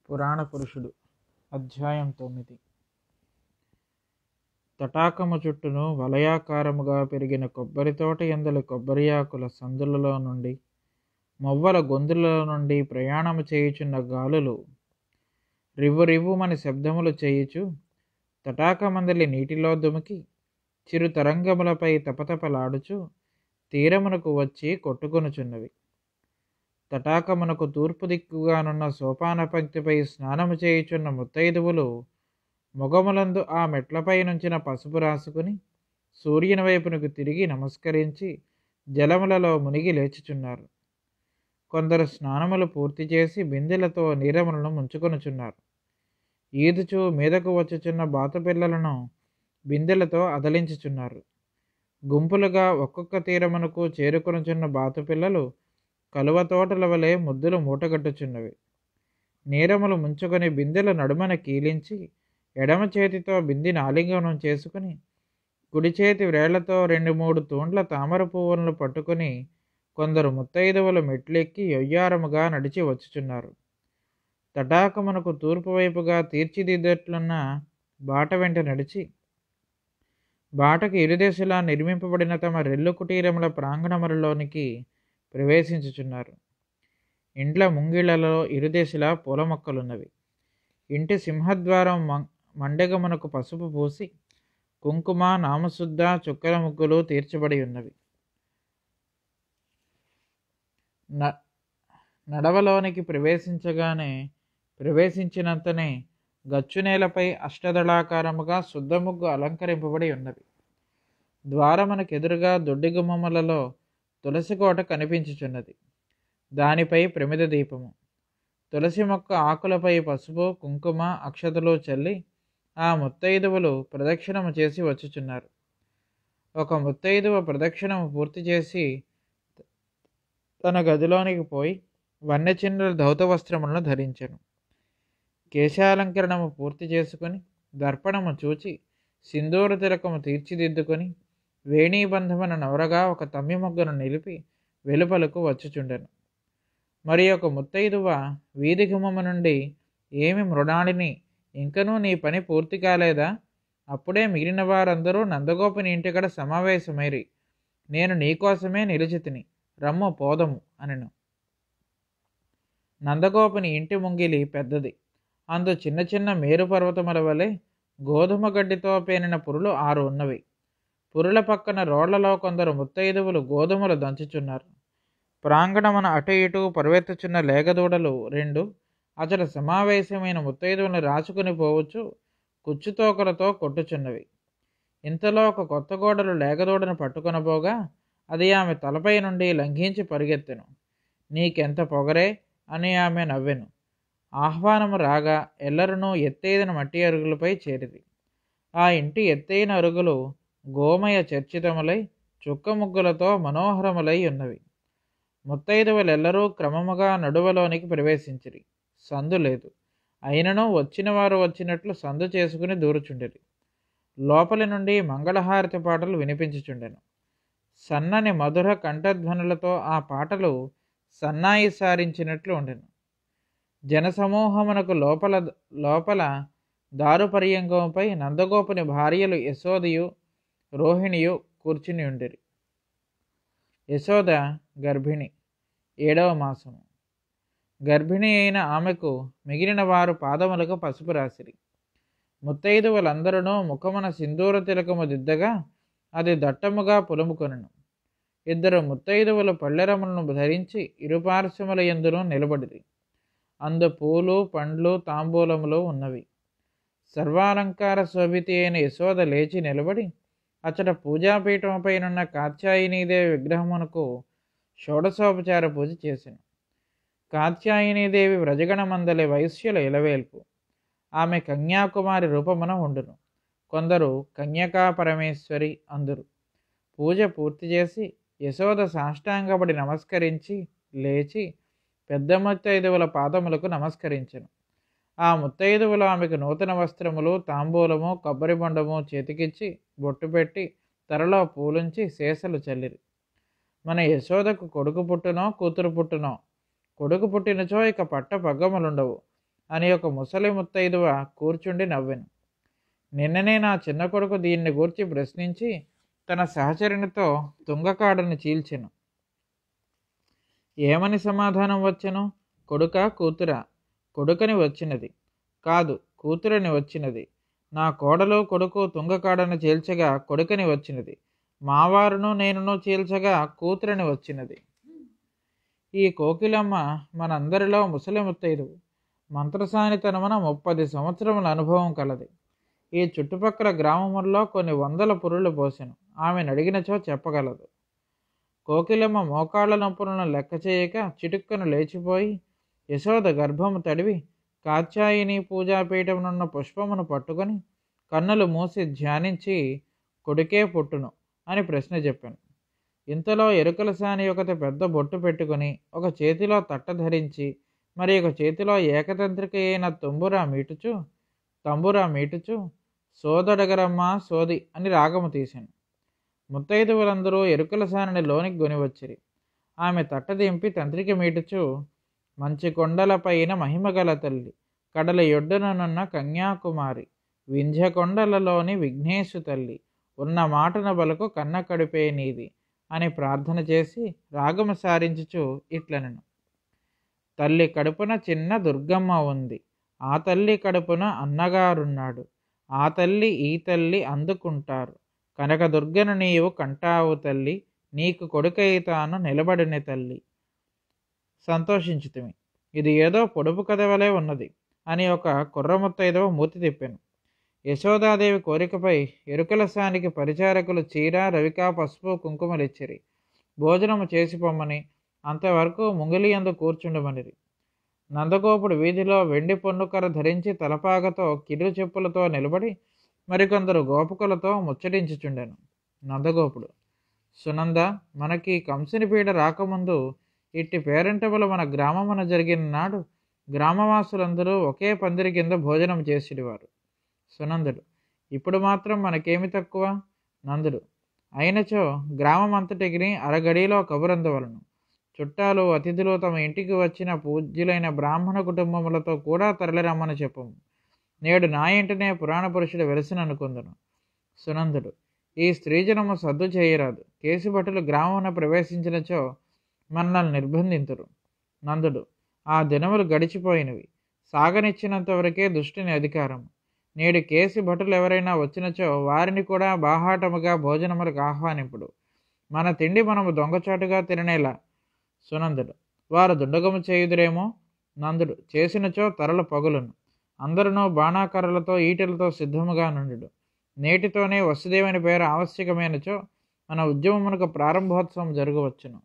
పురాణ పురుషుడు అధ్యాయం 9. తటాకము చుట్టూను వలయాకారముగా పెరిగిన కొబ్బరి తోట ఎందలి కొబ్బరియాకుల సందులలో నుండి మొవ్వల గొంతులలో నుండి ప్రయాణము చేయుచున్న గాలులు రివ్వు రివ్వుమని శబ్దములు చేయుచు తటాకమందలి నీటిలో దుమికి చిరు తరంగములపై తపతపలాడుచు తీరమునకు వచ్చి కొట్టుకొనుచున్నవి. తటాకమునకు తూర్పు దిక్కుగానున్న సోపాన పంక్తిపై స్నానము చేయుచున్న ముత్తైదువులు మొగములందు ఆ మెట్లపై నుంచిన పసుపు రాసుకుని సూర్యుని వైపునకు తిరిగి నమస్కరించి జలములలో మునిగి లేచుచున్నారు. కొందరు స్నానములు పూర్తి చేసి బిందెలతో నీరములను ముంచుకొనుచున్నారు. ఈదుచు మీదకు వచ్చుచున్న బాతుపిల్లలను బిందెలతో అదలించుచున్నారు. గుంపులుగా ఒక్కొక్క తీరమునకు చేరుకొనుచున్న బాతుపిల్లలు కలువ తోటల వలె ముద్దులు మూటగట్టుచున్నవి. నీరములు ముంచుకొని బిందెల నడుమన కీలించి ఎడమ చేతితో బిందిని ఆలింగనం చేసుకుని కుడి చేతి వ్రేళ్లతో 2-3 తూండ్ల తామర పువ్వులను పట్టుకుని కొందరు ముత్తైదువులు మెట్లెక్కి యొయ్యారముగా నడిచి వచ్చుచున్నారు. తటాకమునకు తూర్పు వైపుగా తీర్చిదిద్దట్లున్న బాట వెంట నడిచి బాటకు ఇరుదేశలా నిర్మింపబడిన తమ రెల్లు కుటీరముల ప్రాంగణములలోనికి ప్రవేశించుచున్నారు. ఇండ్ల ముంగిళ్లలో ఇరుదేశలా పూల మొక్కలున్నవి. ఇంటి సింహద్వారం మండగమునకు పసుపు పూసి కుంకుమ నామశుద్ధ చుక్కల ముగ్గులు తీర్చబడి ఉన్నవి. నడవలోనికి ప్రవేశించినంతనే గచ్చునేలపై అష్టదళాకారముగా శుద్ధ ముగ్గు అలంకరింపబడి ఉన్నవి. ద్వారమునకెదురుగా దొడ్డి గుమ్మములలో తులసి కోట కనిపించుచున్నది. దానిపై ప్రమిద దీపము. తులసి మొక్క ఆకులపై పసుపు కుంకుమ అక్షతలు చల్లి ఆ ముత్తైదువులు ప్రదక్షిణము చేసి వచ్చుచున్నారు. ఒక ముత్తైదువ ప్రదక్షిణము పూర్తి చేసి తన గదిలోనికి పోయి వన్నెచిన్నుల ధౌత వస్త్రములను ధరించెను. కేశాలంకరణము పూర్తి చేసుకుని దర్పణము చూచి సింధూర తిలకము తీర్చిదిద్దుకొని వేణీబంధమున నవరగా ఒక తమ్మి మొగ్గను నిలిపి వెలుపలకు వచ్చుచుండెను. మరి ఒక ముత్తైదువ వీధి గుమ్మము నుండి, ఏమి మృణాళిని, ఇంకనూ నీ పని పూర్తి కాలేదా? అప్పుడే మిగిలిన వారందరూ నందగోపుని ఇంటికడ సమావేశమైరి. నేను నీకోసమే నిలిచితిని, రమ్ము పోదము అనెను. నందగోపుని ఇంటి ముంగిలి పెద్దది. అందు చిన్న చిన్న మేరు పర్వతముల వలె గోధుమ గడ్డితో పేనిన పురులు 6 ఉన్నవి. పురుల పక్కన రోడ్లలో కొందరు ముత్తైదువులు గోధుమలు దంచుచున్నారు. ప్రాంగణమున అటు ఇటు పరువెత్తుచున్న లేగదూడలు 2 అచట సమావేశమైన ముత్తైదువులను రాచుకుని పోవచ్చు కుచ్చుతోకలతో కొట్టుచున్నవి. ఇంతలో ఒక కొత్త గోడలు లేగదూడను పట్టుకొనబోగా అది ఆమె తలపై నుండి లంఘించి పరిగెత్తెను. నీకెంత పొగరే అని ఆమె నవ్వెను. ఆహ్వానము రాగా ఎల్లరునూ ఎత్తైన మట్టి అరుగులపై చేరిరి. ఆ ఇంటి ఎత్తైన అరుగులు గోమయ చర్చితములై చుక్క ముగ్గులతో మనోహరములై ఉన్నవి. ముత్తైదువులెల్లరూ క్రమముగా నడువలోనికి ప్రవేశించిరి. సందు లేదు. అయినను వచ్చిన వారు వచ్చినట్లు సందు చేసుకుని దూరుచుండిరి. లోపలి నుండి మంగళహారతి పాటలు వినిపించుచుండెను. సన్నని మధుర కంఠధ్వనులతో ఆ పాటలు సన్నాయి సారించినట్లు ఉండెను. జనసమూహమునకు లోపల దారుపర్యంగంపై నందగోపుని భార్యలు యశోదయు రోహిణియు కూర్చుని ఉండిరి. యశోద గర్భిణి, 7వ మాసము. గర్భిణి అయిన ఆమెకు మిగిలిన వారు పాదములకు పసుపు రాసిరి. ముత్తైదువులందరూ ముఖమున సింధూర తిలకము దిద్దగా అది దట్టముగా పులుముకొనెను. 2 ముత్తైదువులు పళ్ళెరములను ధరించి ఇరుపార్శ్వముల యందును నిలబడిరి. అందు పూలు పండ్లు తాంబూలములు ఉన్నవి. సర్వాలంకార శోభితి అయిన యశోద లేచి నిలబడి అచ్చట పూజాపీఠముపైనున్న కాత్యాయనీదేవి విగ్రహమునకు షోడశోపచార పూజ చేసెను. కాత్యాయనీదేవి వ్రజగణమందలి వైశ్యుల ఇలవేల్పు. ఆమె కన్యాకుమారి రూపమున ఉండును. కొందరు కన్యకా పరమేశ్వరి అందురు. పూజ పూర్తి చేసి యశోద సాష్టాంగపడి నమస్కరించి లేచి పెద్ద ముత్తైదువుల పాదములకు నమస్కరించెను. ఆ ముత్తైదువులు ఆమెకు నూతన వస్త్రములు తాంబూలము కొబ్బరి బొండము చేతికిచ్చి బొట్టు పెట్టి తరలో పూలుంచి శేషలు చల్లిరి. మన యశోదకు కొడుకు పుట్టునో కూతురు పుట్టునో, కొడుకు పుట్టినచో ఇక పట్ట పగ్గములుండవు, అని ఒక ముసలి ముత్తైదువ కూర్చుండి నవ్వెను. నిన్ననే నా చిన్న కొడుకు దీన్ని గూర్చి ప్రశ్నించి తన సహచరునితో తుంగకాడను చీల్చెను. ఏమని సమాధానం వచ్చెను? కొడుకా కూతురా? కొడుకని వచ్చినది. కాదు, కూతురని వచ్చినది. నా కోడలు కొడుకు తుంగకాడను చీల్చగా కొడుకని వచ్చినది. మావారును నేనును చీల్చగా కూతురని వచ్చినది. ఈ కోకిలమ్మ మనందరిలో ముసలి ముత్తైదువు. మంత్రసానితనమున 30 సంవత్సరముల అనుభవం కలది. ఈ చుట్టుపక్కల గ్రామముల్లో కొన్ని వందల పురులు పోసెను. ఆమెను అడిగినచో చెప్పగలదు. కోకిలమ్మ మోకాళ్ల నొప్పులను లెక్క చేయక చిటుక్కను లేచిపోయి యశోద గర్భము తడివి కాత్యాయిని పూజాపీఠమునున్న పుష్పమును పట్టుకొని కన్నులు మూసి ధ్యానించి కొడుకే పుట్టును అని ప్రశ్న చెప్పాను. ఇంతలో ఎరుకల సాని ఒకటి పెద్ద బొట్టు పెట్టుకుని ఒక చేతిలో తట్ట ధరించి మరి ఒక చేతిలో ఏకతంత్రిక అయిన తంబురా మీటుచు సోదడగరమ్మ సోది అని రాగము తీశాను. ముత్తైదువులందరూ ఎరుకల సానిని లోనికి గొనివచ్చిరి. ఆమె తట్ట దింపి తంత్రిక మీటుచు మంచి కొండలపైన మహిమగల తల్లి, కడల యొడ్డుననున్న కన్యాకుమారి, వింధ్యకొండలలోని విఘ్నేశు తల్లి, ఉన్న మాటన బలకు కన్న కడుపే నీది అని ప్రార్థన చేసి రాగము సారించుచు ఇట్లనెను. తల్లి కడుపున చిన్న దుర్గమ్మ ఉంది, ఆ తల్లి కడుపున అన్నగారున్నాడు, ఆ తల్లి ఈ తల్లి అందుకుంటారు, కనకదుర్గను నీవు కంటావు తల్లి, నీకు కొడుకైతాను నిలబడిన తల్లి. సంతోషించుతిమి. ఇది ఏదో పొడుపు కథ వలె ఉన్నది అని ఒక కుర్రముత్తైదవ మూతి తిప్పాను. యశోదాదేవి కోరికపై ఎరుకల సానికి పరిచారకులు చీర రవిక పసుపు కుంకుమలిచ్చిరి. భోజనము చేసి పొమ్మని అంతవరకు ముంగిలియందు కూర్చుండమనిరి. నందగోపుడు వీధిలో వెండి పొన్నుకర ధరించి తలపాగతో కిరు చెప్పులతో నిలబడి మరికొందరు గోపకులతో ముచ్చటించుచుండెను. నందగోపుడు, సునంద, మనకి కంసుని పీడ రాకముందు ఇట్టి పేరంటములు మన గ్రామమున జరిగిన నాడు గ్రామవాసులందరూ ఒకే పందిరి కింద భోజనం చేసిడివారు. సునందుడు, ఇప్పుడు మాత్రం మనకేమి తక్కువ? నందుడు, అయినచో గ్రామం అంతటికి అరగడిలో కబురందవలను. చుట్టాలు అతిథులు తమ ఇంటికి వచ్చిన పూజ్యులైన బ్రాహ్మణ కుటుంబములతో కూడా తరలిరమ్మని చెప్పము. నేడు నా ఇంటినే పురాణ పురుషుడు వెలసిననుకుందును. సునందుడు, ఈ స్త్రీజనము సద్దు చేయరాదు. కేసుభటులు గ్రామమున ప్రవేశించినచో మనల్ని నిర్బంధింతురు. నందుడు, ఆ దినములు గడిచిపోయినవి. సాగనిచ్చినంత వరకే దుష్టిని అధికారము. నేడు కేసి భటులు ఎవరైనా వచ్చినచో వారిని కూడా బాహాటముగా భోజనములకు ఆహ్వానింపుడు. మన తిండి మనము దొంగచాటుగా తిననేలా. సునందుడు, వారు దుండగము చేయుదురేమో. నందుడు, చేసినచో తరల పగులును. అందరూ బాణాకర్రలతో ఈటెలతో సిద్ధముగా నుండు. నేటితోనే వసుదేవుని పేరు ఆవశ్యకమైనచో మన ఉద్యమమునకు ప్రారంభోత్సవం జరగవచ్చును.